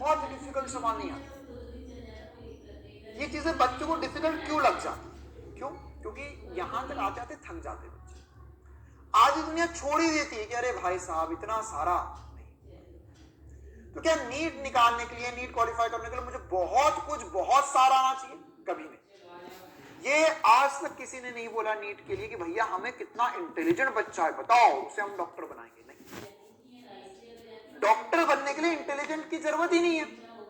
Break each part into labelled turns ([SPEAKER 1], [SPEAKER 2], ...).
[SPEAKER 1] बहुत डिफिकल्ट सवाल नहीं आते। ये चीजें बच्चों को डिफिकल्ट क्यों लग जाती? क्यों? क्योंकि यहां तक आते आते थक जाते बच्चे। आज दुनिया छोड़ ही देती है कि अरे भाई साहब इतना सारा नहीं। तो क्या नीट निकालने के लिए, नीट क्वालिफाई करने के लिए मुझे बहुत कुछ बहुत सारा आना चाहिए? कभी नहीं। ये आज तक किसी ने नहीं बोला नीट के लिए कि भैया हमें कितना इंटेलिजेंट बच्चा है बताओ उसे हम डॉक्टर बनाएंगे। नहीं, डॉक्टर बनने के लिए इंटेलिजेंट की जरूरत ही नहीं है।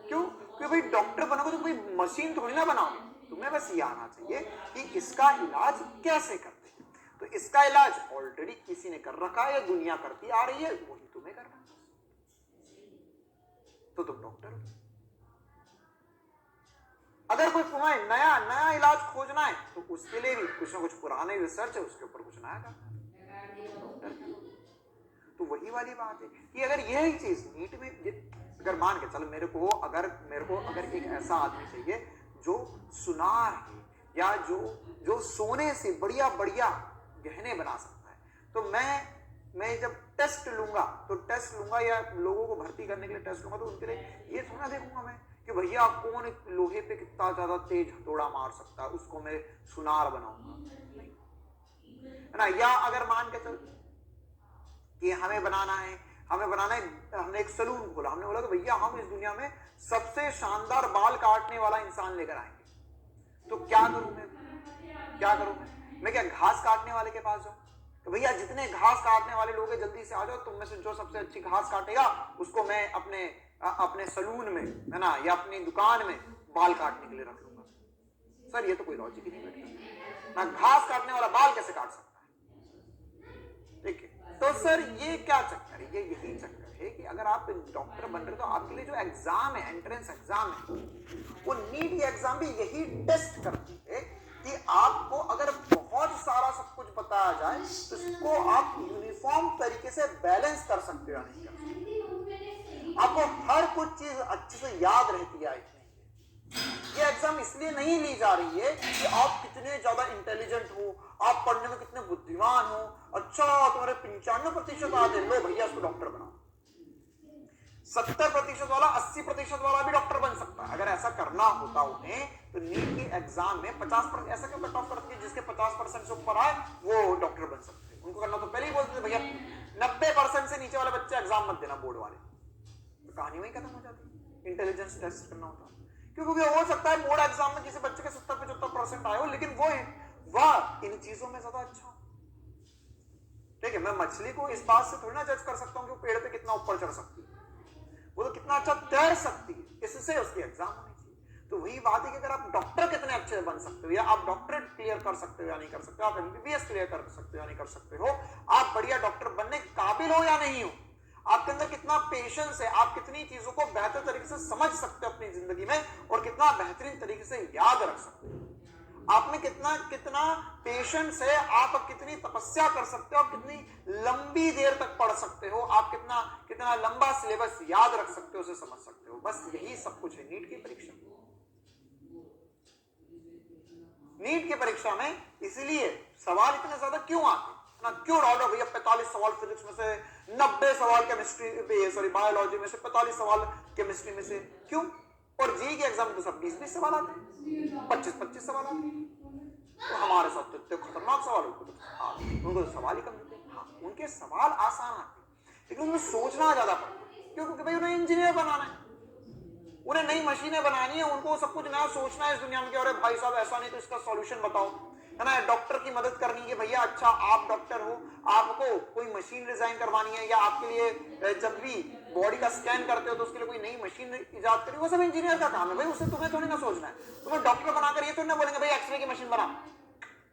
[SPEAKER 1] क्यों? क्योंकि भाई डॉक्टर बनोगे तो कोई मशीन थोड़ी ना बनाओगे, तुम्हें बस ये आना चाहिए कि इसका इलाज कैसे करते हैं। तो इसका इलाज ऑलरेडी किसी ने कर रखा है या दुनिया करती आ रही है, वही तुम्हें करना है, तो तुम डॉक्टर हो। अगर कोई तुम्हें नया नया इलाज खोजना है तो उसके लिए भी कुछ ना कुछ पुराने रिसर्च है, उसके ऊपर कुछ नया करना है। तो वही वाली बात है कि अगर यही चीज नीट में, अगर मान के चलो मेरे को अगर एक ऐसा आदमी चाहिए जो सुनार है या जो सोने से बढ़िया बढ़िया गहने बना सकता है, तो मैं जब टेस्ट लूंगा या लोगों को भर्ती करने के लिए टेस्ट लूंगा, तो उनके लिए ये थोड़ा देखूंगा मैं कि भैया कौन लोहे पे कितना ज्यादा तेज हथौड़ा मार सकता है, उसको मैं सुनार बनाऊंगा, है ना। या अगर मान के चल कि हमें बनाना है, हमने एक सलून खोला, हमने बोला कि भैया हम इस दुनिया में सबसे शानदार बाल काटने वाला इंसान लेकर आएंगे, तो क्या करूं मैं क्या घास काटने वाले के पास जाऊं? तो भैया जितने घास काटने वाले लोग हैं जल्दी से आ जाओ, तुम में से जो सबसे अच्छी घास काटेगा उसको मैं अपने सलून में, है ना, या अपनी दुकान में बाल काटने के लिए रख लूंगा। सर ये तो कोई लॉजिक ही नहीं बैठता ना, घास काटने वाला बाल कैसे काट सकता है? ठीक है, तो सर ये क्या चक्कर है? ये यही चक्कर है कि अगर आप डॉक्टर बन रहे हो तो आपके लिए जो एग्जाम है, एंट्रेंस एग्जाम है, वो नीट एग्जाम भी यही टेस्ट करती है कि आपको अगर बहुत सारा सब कुछ बताया जाए तो इसको आप यूनिफॉर्म तरीके से बैलेंस कर सकते हो या नहीं कर सकते। आपको हर कुछ चीज अच्छे से याद रहती है। ये एग्जाम इसलिए नहीं ली जा रही है कि आप कितने ज्यादा इंटेलिजेंट हो, आप पढ़ने में कितने बुद्धिमान हो, अच्छा तुम्हारे 95% आ गए, लो भैया इसको डॉक्टर बनाओ। 70% वाला 80% वाला भी डॉक्टर बन सकता है। अगर ऐसा करना होता उन्हें तो नीट की एग्जाम में 50% ऐसा क्यों कट ऑफ करती है? जिसके 50% से ऊपर आए वो डॉक्टर बन सकते हैं। उनको करना तो पहले ही बोलते थे भैया 90% से नीचे वाले बच्चे एग्जाम मत देना बोर्ड वाले, तो कहानी वही खत्म हो जाती। इंटेलिजेंस टेस्ट करना होता, क्योंकि हो सकता है बोर्ड एग्जाम में किसी बच्चे के 70-75% आए हो, लेकिन वह इन चीजों में ज्यादा अच्छा। ठीक है, मैं मछली को इस बात से थोड़ी ना जज कर सकता हूं कि वो पेड़ पे कितना ऊपर चढ़ सकती है, वो तो कितना अच्छा तैर सकती है, इससे उसकी एग्जाम होनी चाहिए। तो वही बात है कि अगर आप डॉक्टर कितने अच्छे बन सकते हो, या आप डॉक्टरेट क्लियर कर सकते हो या नहीं कर सकते हो, आप एमबीबीएस क्लियर कर सकते हो या नहीं कर सकते हो, आप बढ़िया डॉक्टर बनने के काबिल हो या नहीं हो, आपके अंदर कितना पेशेंस है, आप कितनी चीजों को बेहतर तरीके से समझ सकते हो अपनी जिंदगी में, और कितना बेहतरीन तरीके से याद रख सकते हो, आप में कितना पेशेंस है, आप कितनी तपस्या कर सकते हो, आप कितनी लंबी देर तक पढ़ सकते हो, आप कितना लंबा सिलेबस याद रख सकते हो, उसे समझ सकते हो। बस यही सब कुछ है नीट की परीक्षा। नीट की परीक्षा में इसलिए सवाल इतने ज्यादा क्यों आते ना, क्यों डाउट हो भैया 45 सवाल फिजिक्स में से, 90 सवाल केमिस्ट्री बायोलॉजी में से, 45 सवाल केमिस्ट्री में से, क्यों? और जी के एग्जाम में तो सब 20-20 सवाल आते हैं, 25-25 सवाल आते हैं। तो हमारे साथ तो खतरनाक सवाल, उनको तो सवाल ही कम देते हैं। हाँ, उनके सवाल आसान आते हैं, लेकिन उनको सोचना ज्यादा पड़ता है। क्यों? क्योंकि भाई उन्हें इंजीनियर बनाना है, उन्हें नई मशीनें बनानी है, उनको सब कुछ नया सोचना है इस दुनिया में कि अरे भाई साहब ऐसा नहीं तो इसका सॉल्यूशन बताओ, है ना। डॉक्टर की मदद करनी है भैया, अच्छा आप डॉक्टर हो, आपको कोई मशीन डिजाइन करवानी है, या आपके लिए जब भी बॉडी का स्कैन करते हो तो उसके लिए कोई नई मशीन इजाद करी, वो सब इंजीनियर का काम है भाई, उसे तुम्हें थोड़ी ना सोचना है। तुम्हें डॉक्टर बनाकर ये थोड़ी ना बोलेंगे भाई एक्सरे की मशीन बना,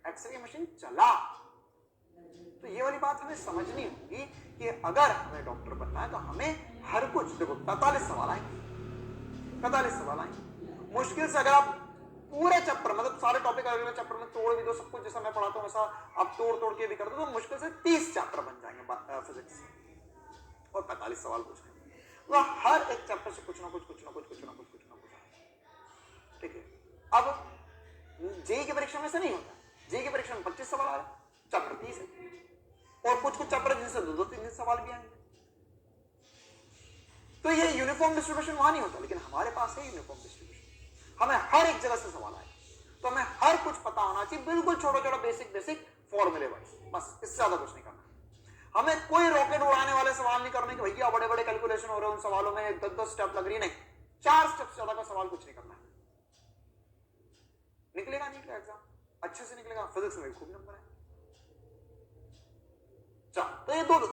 [SPEAKER 1] एक्सरे की मशीन चला। तो ये वाली बात हमें समझनी होगी कि अगर हमें डॉक्टर बनना है तो हमें हर कुछ, देखो 45 सवाल आएंगे, 45 सवाल आएंगे मुश्किल से। अगर आप पूरे चैप्टर, मतलब सारे टॉपिक अगले चैप्टर में तोड़ भी दो, सब कुछ जैसा मैं पढ़ाता हूं वैसा आप तोड़ के भी कर दो, तो मुश्किल से 30 चैप्टर बन जाएंगे फिजिक्स, और 45 सवाल पूछेंगे, तो हर एक चैप्टर से कुछ ना कुछ ठीक है। अब जेई की परीक्षा में ऐसा नहीं होता, जेई की परीक्षा में 25 सवाल आ रहे, चैप्टर 30 है, और कुछ चैप्टर जिनसे 2-2-3 सवाल भी आएंगे। तो ये यूनिफॉर्म डिस्ट्रीब्यूशन वहां नहीं होता, लेकिन हमारे पास है यूनिफॉर्म डिस्ट्रीब्यूशन। हमें हर एक जगह से सवाल आएगा, तो हमें हर कुछ पता होना चाहिए, बिल्कुल छोटा छोटा बेसिक बेसिक फॉर्मूले वाइज, बस इससे ज्यादा कुछ नहीं करना। हमें कोई रॉकेट उड़ाने वाले सवाल नहीं करने कि भैया बड़े बड़े कैलकुलेशन हो रहे हैं, उन सवालों में 10-10 स्टेप लग रही है, नहीं, 4 स्टेप से ज्यादा का सवाल कुछ नहीं करना है। निकलेगा नीट का एग्जाम अच्छे से निकलेगा, फिजिक्स में भी खूब नंबर है। चलो, तो ये